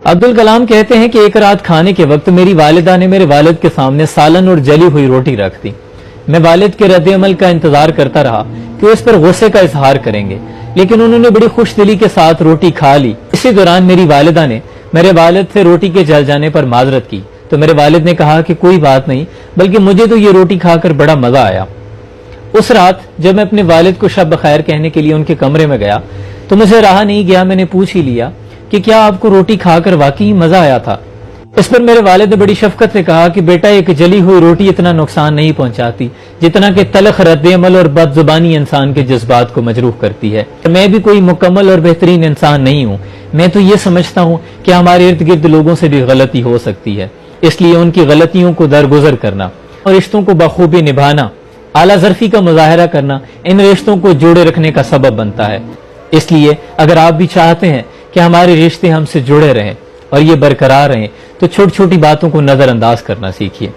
अब्दुल कलाम कहते हैं कि एक रात खाने के वक्त मेरी वालिदा ने मेरे वालिद के सामने सालन और जली हुई रोटी रख दी। मैं वालिद के रद्द-ए-अमल का इंतजार करता रहा कि वो इस पर गुस्से का इजहार करेंगे, लेकिन उन्होंने बड़ी खुश दिली के साथ रोटी खा ली। इसी दौरान मेरी वालिदा ने मेरे वालिद से रोटी के जल जाने पर माजरत की, तो मेरे वालिद ने कहा कि कोई बात नहीं, बल्कि मुझे तो ये रोटी खाकर बड़ा मजा आया। उस रात जब मैं अपने वालिद को शब खैर कहने के लिए उनके कमरे में गया तो मुझे रहा नहीं गया, मैंने पूछ ही लिया कि क्या आपको रोटी खाकर वाकई मजा आया था। इस पर मेरे वालिद ने बड़ी शफकत से कहा कि बेटा, एक जली हुई रोटी इतना नुकसान नहीं पहुंचाती जितना कि तलख रद्द-ए-अमल और बदजुबानी इंसान के जज्बात को मजरूह करती है। मैं भी कोई मुकम्मल और बेहतरीन इंसान नहीं हूँ। मैं तो ये समझता हूँ कि हमारे इर्द गिर्द लोगों से भी गलती हो सकती है, इसलिए उनकी गलतियों को दरगुजर करना और रिश्तों को बखूबी निभाना, आला ज़र्फी का मुजाहरा करना इन रिश्तों को जोड़े रखने का सबब बनता है। इसलिए अगर आप भी चाहते हैं कि हमारे रिश्ते हमसे जुड़े रहें और ये बरकरार रहें, तो छोटी छोटी बातों को नजरअंदाज करना सीखिए।